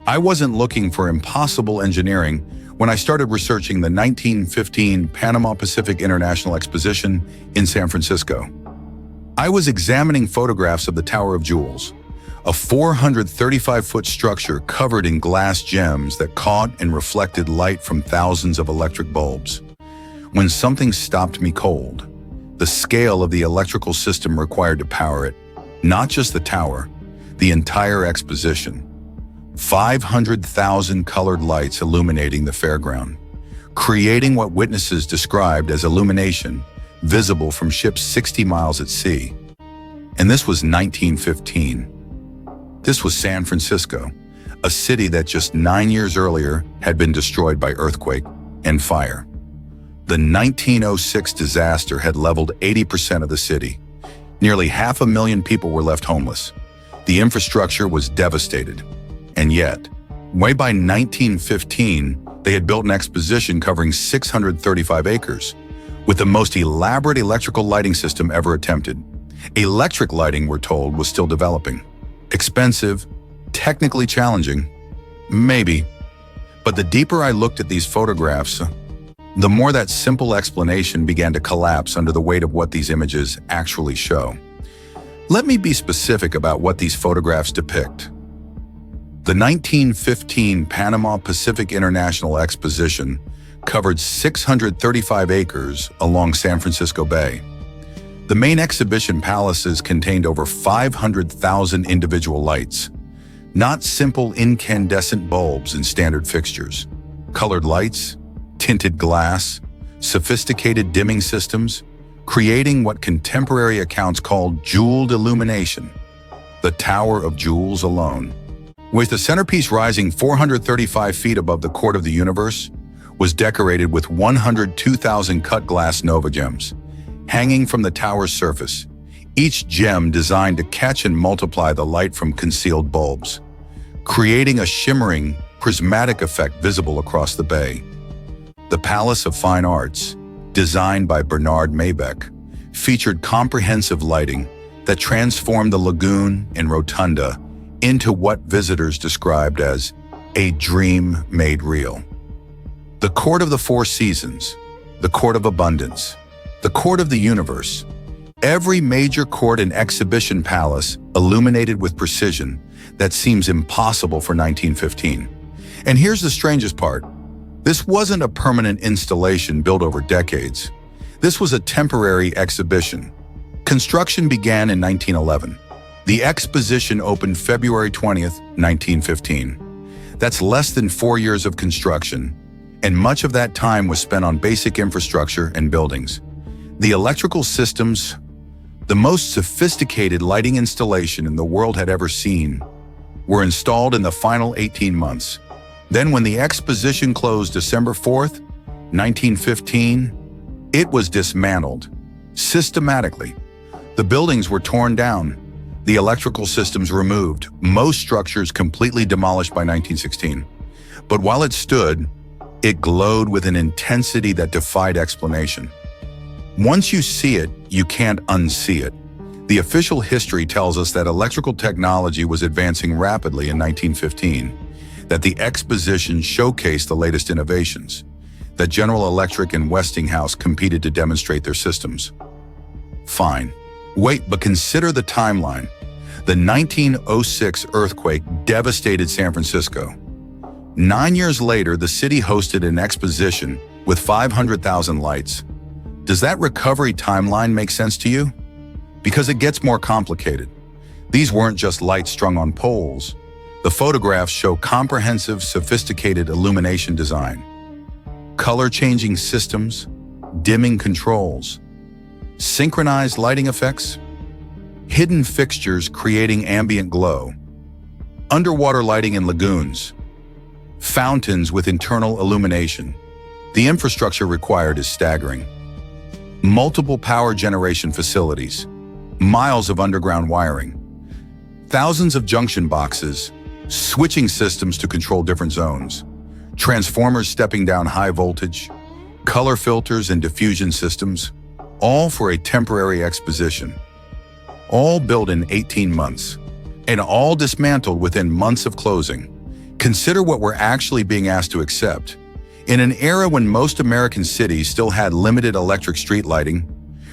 I wasn't looking for impossible engineering when I started researching the 1915 Panama-Pacific International Exposition in San Francisco. I was examining photographs of the Tower of Jewels, a 435-foot structure covered in glass gems that caught and reflected light from thousands of electric bulbs. When something stopped me cold, the scale of the electrical system required to power it, not just the tower, the entire exposition. 500,000 colored lights illuminating the fairground, creating what witnesses described as illumination visible from ships 60 miles at sea. And this was 1915. This was San Francisco, a city that just 9 years earlier had been destroyed by earthquake and fire. The 1906 disaster had leveled 80% of the city. Nearly 500,000 people were left homeless. The infrastructure was devastated. And yet, way by 1915, they had built an exposition covering 635 acres, with the most elaborate electrical lighting system ever attempted. Electric lighting, we're told, was still developing. Expensive, technically challenging, maybe. But the deeper I looked at these photographs, the more that simple explanation began to collapse under the weight of what these images actually show. Let me be specific about what these photographs depict. The 1915 Panama-Pacific International Exposition covered 635 acres along San Francisco Bay. The main exhibition palaces contained over 500,000 individual lights, not simple incandescent bulbs and standard fixtures. Colored lights, tinted glass, sophisticated dimming systems, creating what contemporary accounts call jeweled illumination. The Tower of Jewels alone, with the centerpiece rising 435 feet above the court of the universe, was decorated with 102,000 cut glass nova gems, hanging from the tower's surface, each gem designed to catch and multiply the light from concealed bulbs, creating a shimmering, prismatic effect visible across the bay. The Palace of Fine Arts, designed by Bernard Maybeck, featured comprehensive lighting that transformed the lagoon and rotunda into what visitors described as a dream made real. The Court of the Four Seasons, the Court of Abundance, the Court of the Universe, every major court and exhibition palace illuminated with precision that seems impossible for 1915. And here's the strangest part. This wasn't a permanent installation built over decades. This was a temporary exhibition. Construction began in 1911. The exposition opened February 20th, 1915. That's less than 4 years of construction, and much of that time was spent on basic infrastructure and buildings. The electrical systems, the most sophisticated lighting installation in the world had ever seen, were installed in the final 18 months. Then when the exposition closed December 4th, 1915, it was dismantled systematically. The buildings were torn down, the electrical systems removed, most structures completely demolished by 1916. But while it stood, it glowed with an intensity that defied explanation. Once you see it, you can't unsee it. The official history tells us that electrical technology was advancing rapidly in 1915, that the exposition showcased the latest innovations, that General Electric and Westinghouse competed to demonstrate their systems. Fine. Wait, but consider the timeline. The 1906 earthquake devastated San Francisco. 9 years later, the city hosted an exposition with 500,000 lights. Does that recovery timeline make sense to you? Because it gets more complicated. These weren't just lights strung on poles. The photographs show comprehensive, sophisticated illumination design, color-changing systems, dimming controls, synchronized lighting effects, hidden fixtures creating ambient glow, underwater lighting in lagoons, fountains with internal illumination. The infrastructure required is staggering. Multiple power generation facilities, miles of underground wiring, thousands of junction boxes, switching systems to control different zones, transformers stepping down high voltage, color filters and diffusion systems, all for a temporary exposition. All built in 18 months, and all dismantled within months of closing. Consider what we're actually being asked to accept. In an era when most American cities still had limited electric street lighting,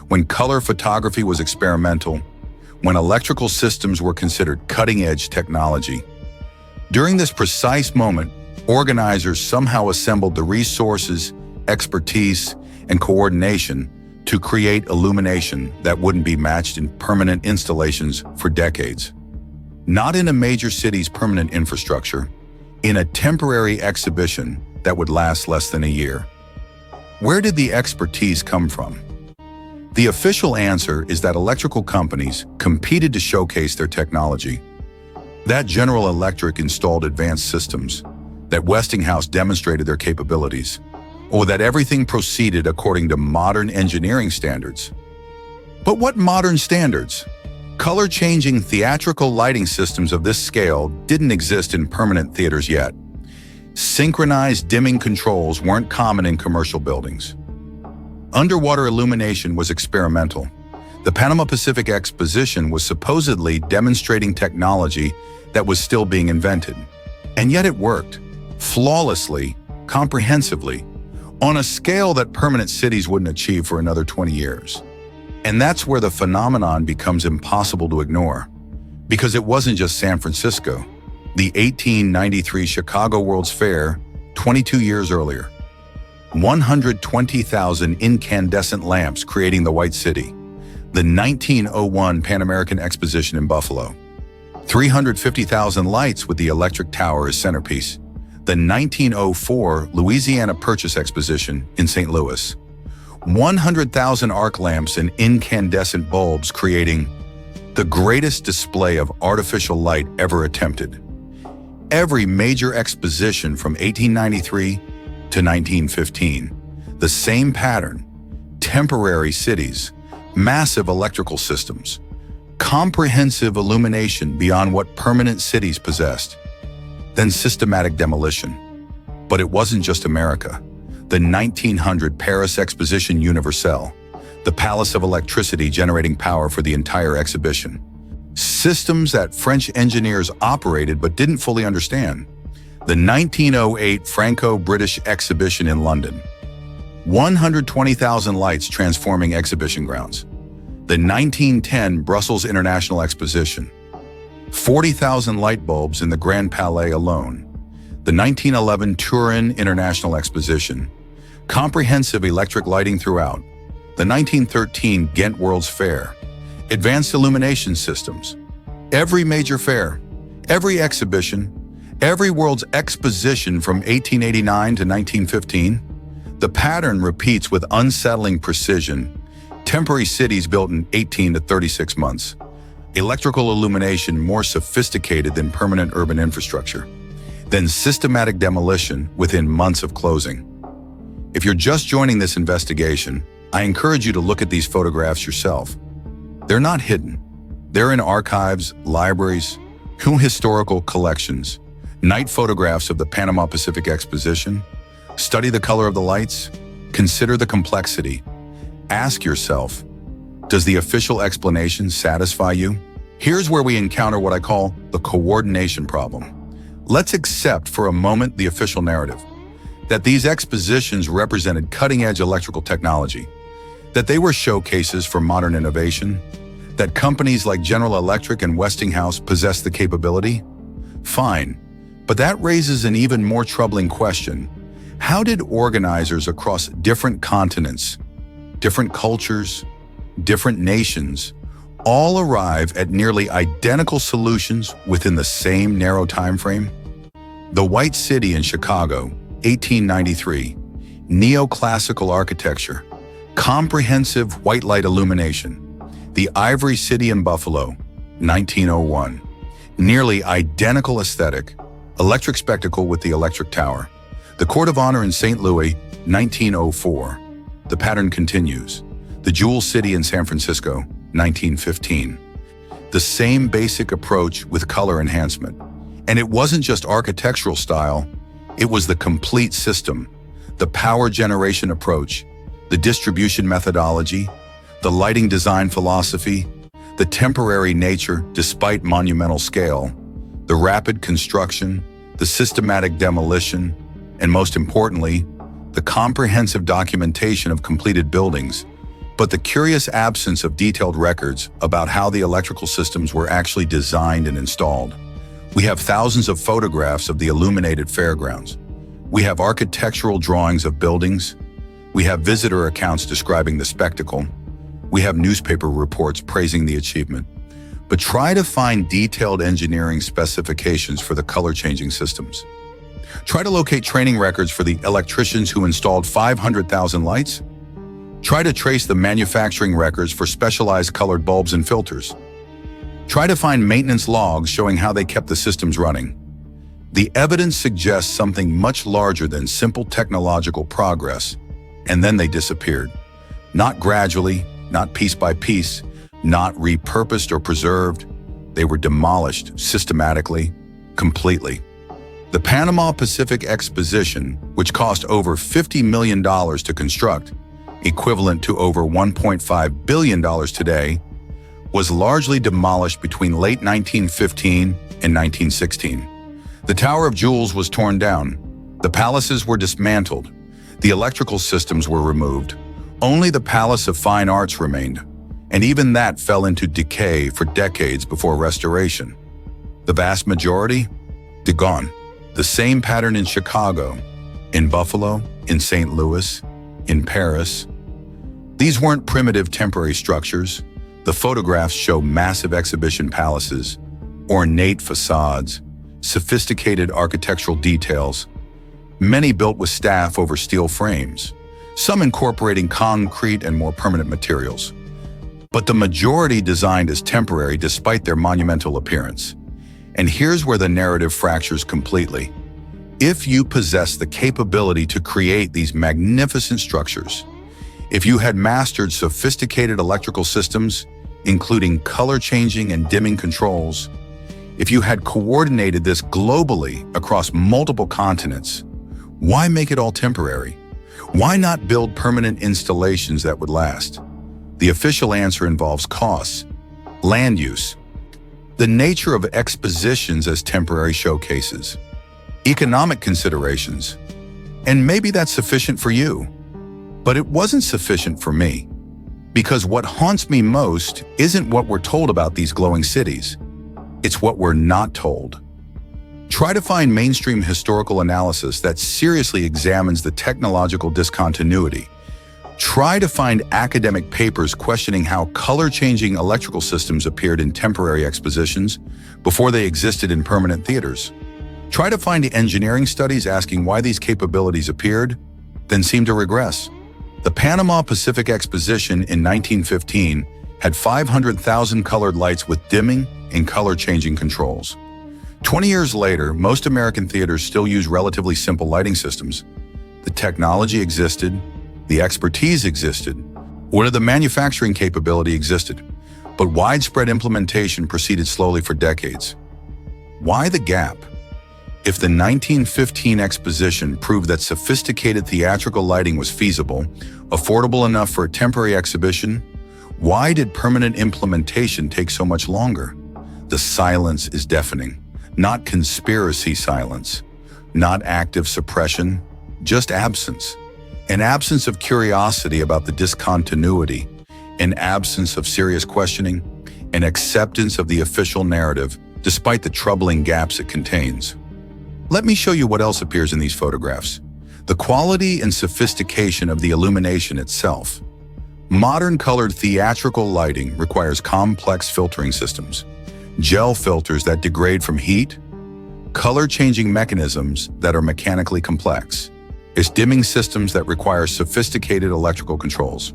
when color photography was experimental, when electrical systems were considered cutting-edge technology. During this precise moment, organizers somehow assembled the resources, expertise, and coordination to create illumination that wouldn't be matched in permanent installations for decades. Not in a major city's permanent infrastructure, in a temporary exhibition that would last less than a year. Where did the expertise come from? The official answer is that electrical companies competed to showcase their technology. That General Electric installed advanced systems, that Westinghouse demonstrated their capabilities, or that everything proceeded according to modern engineering standards. But what modern standards? Color-changing theatrical lighting systems of this scale didn't exist in permanent theaters yet. Synchronized dimming controls weren't common in commercial buildings. Underwater illumination was experimental. The Panama-Pacific Exposition was supposedly demonstrating technology that was still being invented. And yet it worked, flawlessly, comprehensively, on a scale that permanent cities wouldn't achieve for another 20 years. And that's where the phenomenon becomes impossible to ignore. Because it wasn't just San Francisco. The 1893 Chicago World's Fair, 22 years earlier. 120,000 incandescent lamps creating the White City. The 1901 Pan American Exposition in Buffalo. 350,000 lights with the electric tower as centerpiece. The 1904 Louisiana Purchase Exposition in St. Louis. 100,000 arc lamps and incandescent bulbs creating the greatest display of artificial light ever attempted. Every major exposition from 1893 to 1915, the same pattern: temporary cities, massive electrical systems, comprehensive illumination beyond what permanent cities possessed, then systematic demolition. But it wasn't just America. The 1900 Paris Exposition Universelle, the palace of electricity generating power for the entire exhibition. Systems that French engineers operated but didn't fully understand. The 1908 Franco-British Exhibition in London. 120,000 lights transforming exhibition grounds. The 1910 Brussels International Exposition. 40,000 light bulbs in the Grand Palais alone. The 1911 Turin International Exposition. Comprehensive electric lighting throughout. The 1913 Ghent World's Fair. Advanced illumination systems. Every major fair, every exhibition, every World's Exposition from 1889 to 1915, the pattern repeats with unsettling precision. Temporary cities built in 18 to 36 months. Electrical illumination more sophisticated than permanent urban infrastructure. Then systematic demolition within months of closing. If you're just joining this investigation, I encourage you to look at these photographs yourself. They're not hidden. They're in archives, libraries, historical collections. Night photographs of the Panama-Pacific Exposition. Study the color of the lights. Consider the complexity. Ask yourself, does the official explanation satisfy you? Here's where we encounter what I call the coordination problem. Let's accept for a moment the official narrative, that these expositions represented cutting-edge electrical technology, that they were showcases for modern innovation, that companies like General Electric and Westinghouse possessed the capability. Fine, but that raises an even more troubling question. How did organizers across different continents, different cultures, different nations, all arrive at nearly identical solutions within the same narrow time frame? The White City in Chicago, 1893, neoclassical architecture, comprehensive white light illumination. The Ivory City in Buffalo, 1901, nearly identical aesthetic, electric spectacle with the electric tower. The Court of Honor in St. Louis, 1904. The pattern continues. The Jewel City in San Francisco, 1915. The same basic approach with color enhancement. And it wasn't just architectural style, it was the complete system, the power generation approach, the distribution methodology, the lighting design philosophy, the temporary nature despite monumental scale, the rapid construction, the systematic demolition, and most importantly, the comprehensive documentation of completed buildings, but the curious absence of detailed records about how the electrical systems were actually designed and installed. We have thousands of photographs of the illuminated fairgrounds. We have architectural drawings of buildings. We have visitor accounts describing the spectacle. We have newspaper reports praising the achievement. But try to find detailed engineering specifications for the color-changing systems. Try to locate training records for the electricians who installed 500,000 lights. Try to trace the manufacturing records for specialized colored bulbs and filters. Try to find maintenance logs showing how they kept the systems running. The evidence suggests something much larger than simple technological progress, and then they disappeared. Not gradually, not piece by piece, not repurposed or preserved. They were demolished systematically, completely. The Panama-Pacific Exposition, which cost over $50 million to construct, equivalent to over $1.5 billion today, was largely demolished between late 1915 and 1916. The Tower of Jewels was torn down. The palaces were dismantled. The electrical systems were removed. Only the Palace of Fine Arts remained, and even that fell into decay for decades before restoration. The vast majority? They're gone. The same pattern in Chicago, in Buffalo, in St. Louis, in Paris. These weren't primitive temporary structures. The photographs show massive exhibition palaces, ornate facades, sophisticated architectural details, many built with staff over steel frames, some incorporating concrete and more permanent materials. But the majority designed as temporary despite their monumental appearance. And here's where the narrative fractures completely. If you possess the capability to create these magnificent structures, if you had mastered sophisticated electrical systems, including color changing and dimming controls, if you had coordinated this globally across multiple continents, why make it all temporary? Why not build permanent installations that would last? The official answer involves costs, land use, the nature of expositions as temporary showcases, economic considerations, and maybe that's sufficient for you. But it wasn't sufficient for me, because what haunts me most isn't what we're told about these glowing cities. It's what we're not told. Try to find mainstream historical analysis that seriously examines the technological discontinuity. Try to find academic papers questioning how color-changing electrical systems appeared in temporary expositions before they existed in permanent theaters. Try to find engineering studies asking why these capabilities appeared, then seemed to regress. The Panama-Pacific Exposition in 1915 had 500,000 colored lights with dimming and color-changing controls. 20 years later, most American theaters still use relatively simple lighting systems. The technology existed, the expertise existed, or the manufacturing capability existed, but widespread implementation proceeded slowly for decades. Why the gap? If the 1915 exposition proved that sophisticated theatrical lighting was feasible, affordable enough for a temporary exhibition, why did permanent implementation take so much longer? The silence is deafening. Not conspiracy silence, not active suppression, just absence. An absence of curiosity about the discontinuity, an absence of serious questioning, an acceptance of the official narrative, despite the troubling gaps it contains. Let me show you what else appears in these photographs. The quality and sophistication of the illumination itself. Modern colored theatrical lighting requires complex filtering systems, gel filters that degrade from heat, color-changing mechanisms that are mechanically complex. It's dimming systems that require sophisticated electrical controls.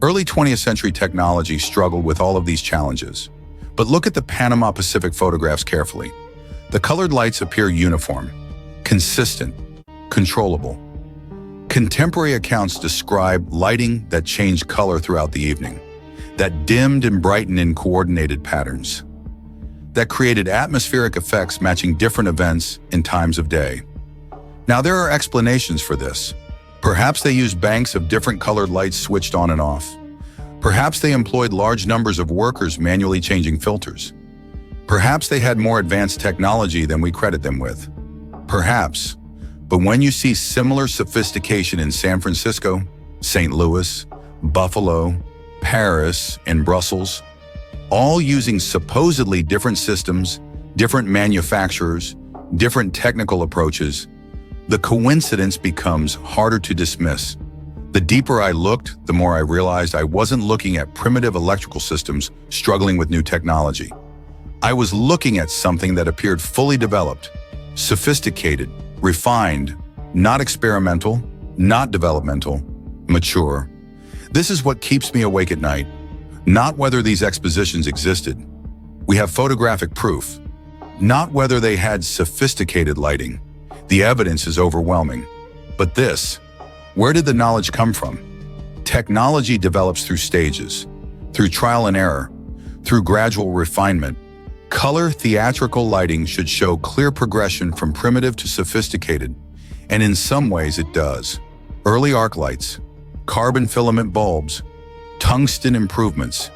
Early 20th century technology struggled with all of these challenges. But look at the Panama-Pacific photographs carefully. The colored lights appear uniform, consistent, controllable. Contemporary accounts describe lighting that changed color throughout the evening, that dimmed and brightened in coordinated patterns, that created atmospheric effects matching different events and times of day. Now, there are explanations for this. Perhaps they used banks of different colored lights switched on and off. Perhaps they employed large numbers of workers manually changing filters. Perhaps they had more advanced technology than we credit them with. Perhaps, but when you see similar sophistication in San Francisco, St. Louis, Buffalo, Paris, and Brussels, all using supposedly different systems, different manufacturers, different technical approaches, the coincidence becomes harder to dismiss. The deeper I looked, the more I realized I wasn't looking at primitive electrical systems struggling with new technology. I was looking at something that appeared fully developed, sophisticated, refined, not experimental, not developmental, mature. This is what keeps me awake at night, not whether these expositions existed. We have photographic proof, not whether they had sophisticated lighting. The evidence is overwhelming. But this, where did the knowledge come from? Technology develops through stages, through trial and error, through gradual refinement. Color theatrical lighting should show clear progression from primitive to sophisticated, and in some ways it does. Early arc lights, carbon filament bulbs, tungsten improvements.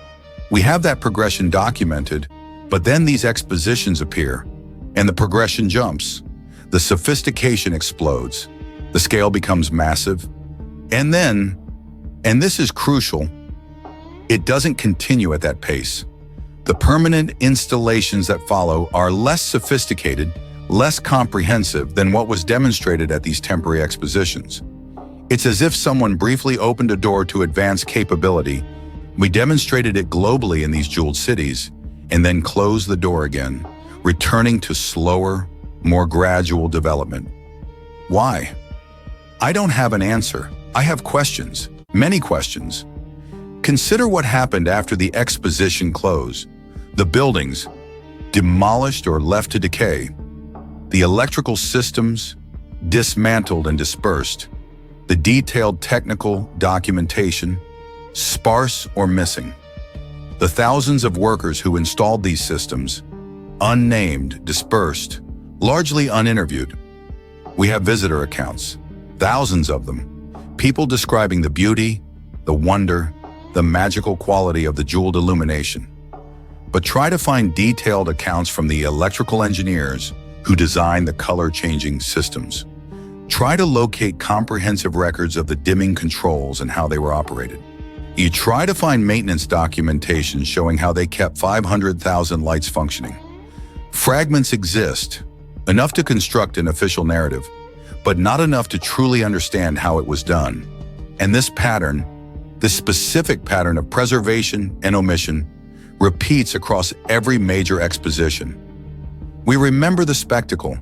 We have that progression documented, but then these expositions appear, and the progression jumps. The sophistication explodes. The scale becomes massive. And then, and this is crucial, it doesn't continue at that pace. The permanent installations that follow are less sophisticated, less comprehensive than what was demonstrated at these temporary expositions. It's as if someone briefly opened a door to advanced capability. We demonstrated it globally in these jeweled cities, and then closed the door again, returning to slower, more gradual development. Why? I don't have an answer. I have questions, many questions. Consider what happened after the exposition closed. The buildings, demolished or left to decay. The electrical systems, dismantled and dispersed. The detailed technical documentation, sparse or missing. The thousands of workers who installed these systems, unnamed, dispersed, largely uninterviewed. We have visitor accounts, thousands of them, people describing the beauty, the wonder, the magical quality of the jeweled illumination. But try to find detailed accounts from the electrical engineers who designed the color-changing systems. Try to locate comprehensive records of the dimming controls and how they were operated. You try to find maintenance documentation showing how they kept 500,000 lights functioning. Fragments exist, enough to construct an official narrative, but not enough to truly understand how it was done. And this pattern, this specific pattern of preservation and omission, repeats across every major exposition. We remember the spectacle,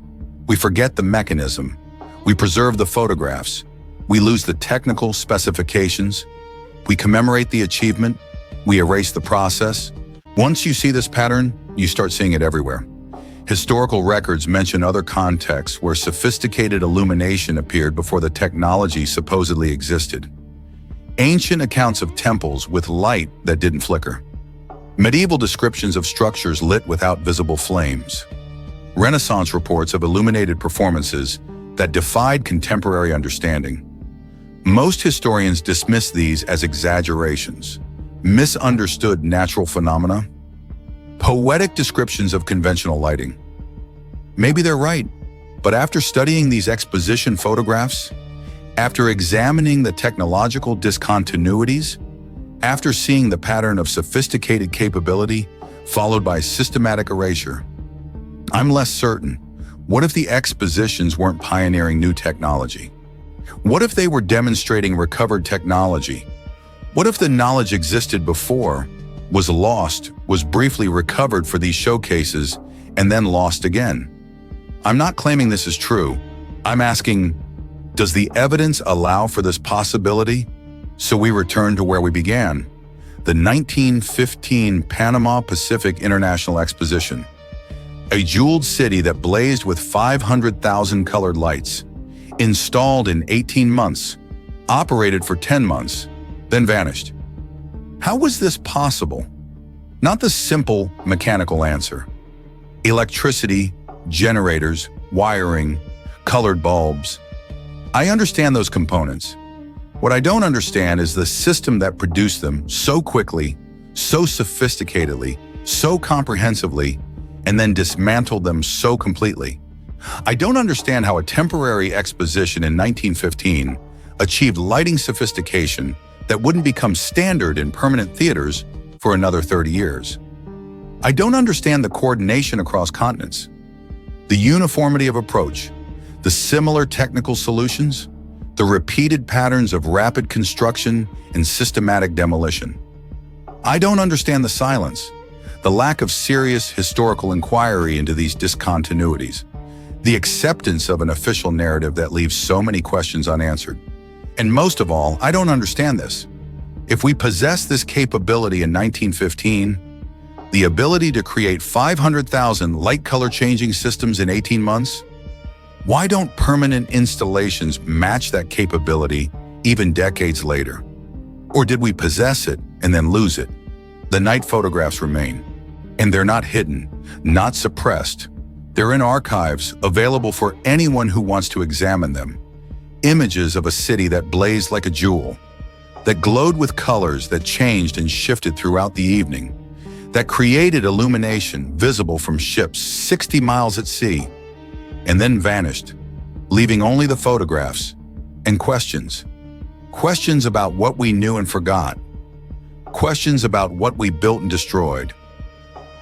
we forget the mechanism, we preserve the photographs, we lose the technical specifications, we commemorate the achievement, we erase the process. Once you see this pattern, you start seeing it everywhere. Historical records mention other contexts where sophisticated illumination appeared before the technology supposedly existed. Ancient accounts of temples with light that didn't flicker. Medieval descriptions of structures lit without visible flames. Renaissance reports of illuminated performances that defied contemporary understanding. Most historians dismiss these as exaggerations, misunderstood natural phenomena, poetic descriptions of conventional lighting. Maybe they're right, but after studying these exposition photographs, after examining the technological discontinuities, after seeing the pattern of sophisticated capability followed by systematic erasure, I'm less certain. What if the expositions weren't pioneering new technology? What if they were demonstrating recovered technology? What if the knowledge existed before, was lost, was briefly recovered for these showcases, and then lost again? I'm not claiming this is true. I'm asking, does the evidence allow for this possibility? So we return to where we began, the 1915 Panama-Pacific International Exposition. A jeweled city that blazed with 500,000 colored lights, installed in 18 months, operated for 10 months, then vanished. How was this possible? Not the simple mechanical answer. Electricity, generators, wiring, colored bulbs. I understand those components. What I don't understand is the system that produced them so quickly, so sophisticatedly, so comprehensively, and then dismantled them so completely. I don't understand how a temporary exposition in 1915 achieved lighting sophistication that wouldn't become standard in permanent theaters for another 30 years. I don't understand the coordination across continents, the uniformity of approach, the similar technical solutions, the repeated patterns of rapid construction and systematic demolition. I don't understand the silence, the lack of serious historical inquiry into these discontinuities, the acceptance of an official narrative that leaves so many questions unanswered. And most of all, I don't understand this. If we possess this capability in 1915, the ability to create 500,000 light color changing systems in 18 months, why don't permanent installations match that capability even decades later? Or did we possess it and then lose it? The night photographs remain, and they're not hidden, not suppressed. They're in archives, available for anyone who wants to examine them. Images of a city that blazed like a jewel, that glowed with colors that changed and shifted throughout the evening, that created illumination visible from ships 60 miles at sea, and then vanished, leaving only the photographs and questions. Questions about what we knew and forgot. Questions about what we built and destroyed.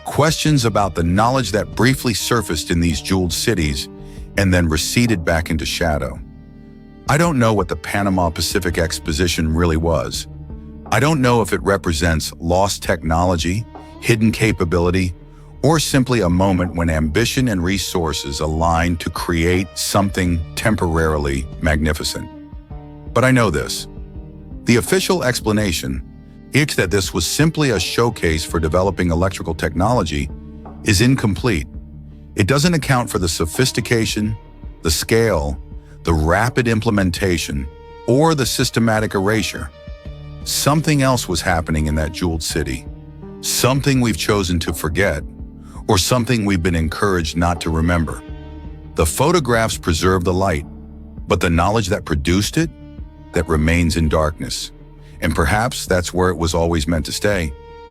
Questions about the knowledge that briefly surfaced in these jeweled cities and then receded back into shadow. I don't know what the Panama-Pacific Exposition really was. I don't know if it represents lost technology, hidden capability, or simply a moment when ambition and resources aligned to create something temporarily magnificent. But I know this. The official explanation, that this was simply a showcase for developing electrical technology, is incomplete. It doesn't account for the sophistication, the scale, the rapid implementation, or the systematic erasure. Something else was happening in that jeweled city. Something we've chosen to forget, or something we've been encouraged not to remember. The photographs preserve the light, but the knowledge that produced it, that remains in darkness. And perhaps that's where it was always meant to stay.